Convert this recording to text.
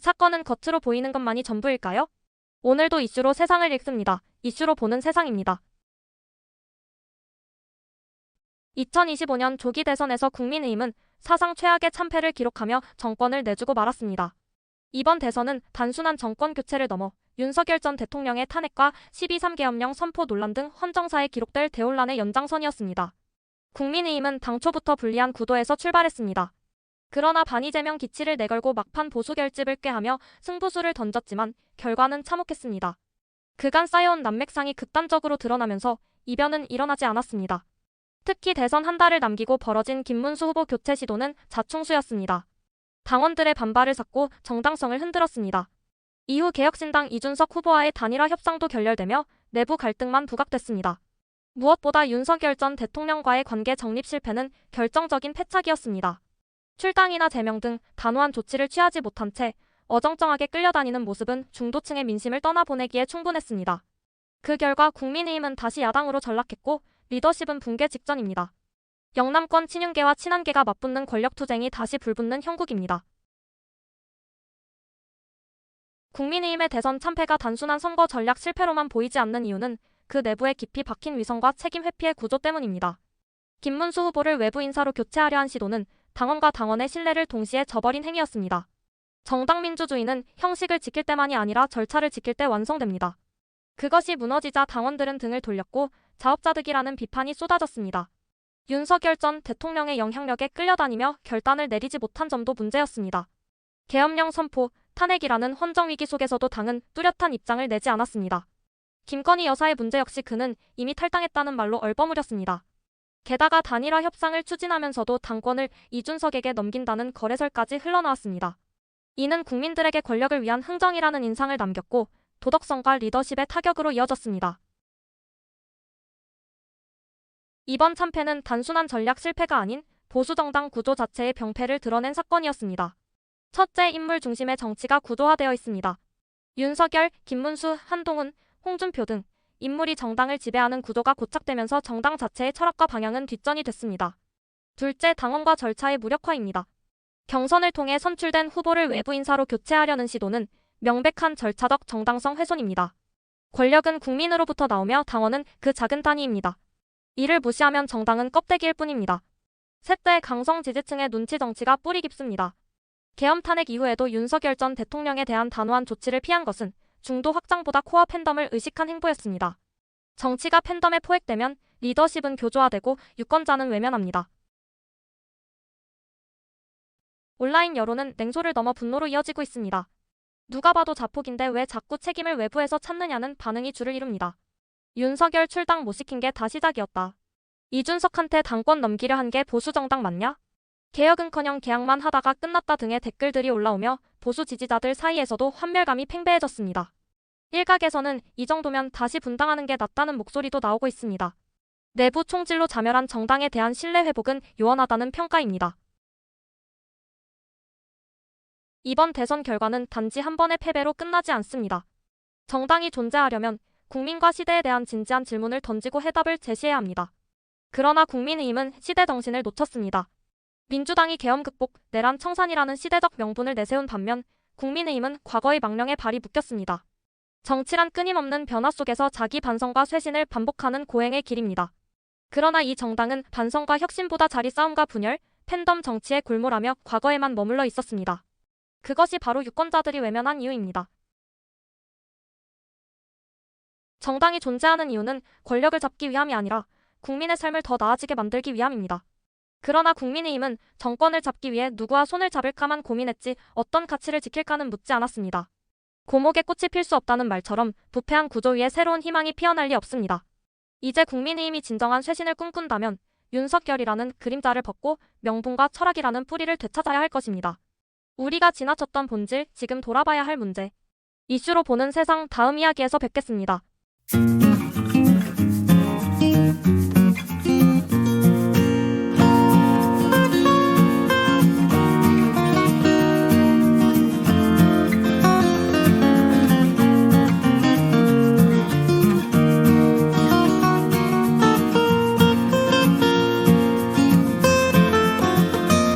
사건은 겉으로 보이는 것만이 전부일까요? 오늘도 이슈로 세상을 읽습니다. 이슈로 보는 세상입니다. 2025년 조기 대선에서 국민의힘은 사상 최악의 참패를 기록하며 정권을 내주고 말았습니다. 이번 대선은 단순한 정권 교체를 넘어 윤석열 전 대통령의 탄핵과 12.3계엄령 선포 논란 등 헌정사에 기록될 대혼란의 연장선이었습니다. 국민의힘은 당초부터 불리한 구도에서 출발했습니다. 그러나 반이재명 기치를 내걸고 막판 보수 결집을 꾀하며 승부수를 던졌지만 결과는 참혹했습니다. 그간 쌓여온 난맥상이 극단적으로 드러나면서 이변은 일어나지 않았습니다. 특히 대선 한 달을 남기고 벌어진 김문수 후보 교체 시도는 자충수였습니다. 당원들의 반발을 샀고 정당성을 흔들었습니다. 이후 개혁신당 이준석 후보와의 단일화 협상도 결렬되며 내부 갈등만 부각됐습니다. 무엇보다 윤석열 전 대통령과의 관계 정립 실패는 결정적인 패착이었습니다. 출당이나 제명 등 단호한 조치를 취하지 못한 채 어정쩡하게 끌려다니는 모습은 중도층의 민심을 떠나보내기에 충분했습니다. 그 결과 국민의힘은 다시 야당으로 전락했고 리더십은 붕괴 직전입니다. 영남권 친윤계와 친한계가 맞붙는 권력투쟁이 다시 불붙는 형국입니다. 국민의힘의 대선 참패가 단순한 선거 전략 실패로만 보이지 않는 이유는 그 내부에 깊이 박힌 위선과 책임 회피의 구조 때문입니다. 김문수 후보를 외부 인사로 교체하려 한 시도는 당원과 당원의 신뢰를 동시에 저버린 행위였습니다. 정당 민주주의는 형식을 지킬 때만이 아니라 절차를 지킬 때 완성됩니다. 그것이 무너지자 당원들은 등을 돌렸고 자업자득이라는 비판이 쏟아졌습니다. 윤석열 전 대통령의 영향력에 끌려다니며 결단을 내리지 못한 점도 문제였습니다. 계엄령 선포, 탄핵이라는 헌정위기 속에서도 당은 뚜렷한 입장을 내지 않았습니다. 김건희 여사의 문제 역시 그는 이미 탈당했다는 말로 얼버무렸습니다. 게다가 단일화 협상을 추진하면서도 당권을 이준석에게 넘긴다는 거래설까지 흘러나왔습니다. 이는 국민들에게 권력을 위한 흥정이라는 인상을 남겼고 도덕성과 리더십의 타격으로 이어졌습니다. 이번 참패는 단순한 전략 실패가 아닌 보수정당 구조 자체의 병폐를 드러낸 사건이었습니다. 첫째, 인물 중심의 정치가 구조화되어 있습니다. 윤석열, 김문수, 한동훈, 홍준표 등 인물이 정당을 지배하는 구조가 고착되면서 정당 자체의 철학과 방향은 뒷전이 됐습니다. 둘째, 당원과 절차의 무력화입니다. 경선을 통해 선출된 후보를 외부 인사로 교체하려는 시도는 명백한 절차적 정당성 훼손입니다. 권력은 국민으로부터 나오며 당원은 그 작은 단위입니다. 이를 무시하면 정당은 껍데기일 뿐입니다. 셋째, 강성 지지층의 눈치 정치가 뿌리 깊습니다. 계엄 탄핵 이후에도 윤석열 전 대통령에 대한 단호한 조치를 피한 것은 중도 확장보다 코어 팬덤을 의식한 행보였습니다. 정치가 팬덤에 포획되면 리더십은 교조화되고 유권자는 외면합니다. 온라인 여론은 냉소를 넘어 분노로 이어지고 있습니다. 누가 봐도 자폭인데 왜 자꾸 책임을 외부에서 찾느냐는 반응이 줄을 이룹니다. 윤석열 출당 못 시킨 게 다 시작이었다. 이준석한테 당권 넘기려 한 게 보수정당 맞냐? 개혁은커녕 개항만 하다가 끝났다 등의 댓글들이 올라오며 보수 지지자들 사이에서도 환멸감이 팽배해졌습니다. 일각에서는 이 정도면 다시 분당하는 게 낫다는 목소리도 나오고 있습니다. 내부 총질로 자멸한 정당에 대한 신뢰 회복은 요원하다는 평가입니다. 이번 대선 결과는 단지 한 번의 패배로 끝나지 않습니다. 정당이 존재하려면 국민과 시대에 대한 진지한 질문을 던지고 해답을 제시해야 합니다. 그러나 국민의힘은 시대 정신을 놓쳤습니다. 민주당이 계엄 극복, 내란 청산이라는 시대적 명분을 내세운 반면 국민의힘은 과거의 망령에 발이 묶였습니다. 정치란 끊임없는 변화 속에서 자기 반성과 쇄신을 반복하는 고행의 길입니다. 그러나 이 정당은 반성과 혁신보다 자리 싸움과 분열, 팬덤 정치에 골몰하며 과거에만 머물러 있었습니다. 그것이 바로 유권자들이 외면한 이유입니다. 정당이 존재하는 이유는 권력을 잡기 위함이 아니라 국민의 삶을 더 나아지게 만들기 위함입니다. 그러나 국민의힘은 정권을 잡기 위해 누구와 손을 잡을까만 고민했지 어떤 가치를 지킬까는 묻지 않았습니다. 고목에 꽃이 필 수 없다는 말처럼 부패한 구조 위에 새로운 희망이 피어날 리 없습니다. 이제 국민의힘이 진정한 쇄신을 꿈꾼다면 윤석열이라는 그림자를 벗고 명분과 철학이라는 뿌리를 되찾아야 할 것입니다. 우리가 지나쳤던 본질, 지금 돌아봐야 할 문제. 이슈로 보는 세상 다음 이야기에서 뵙겠습니다.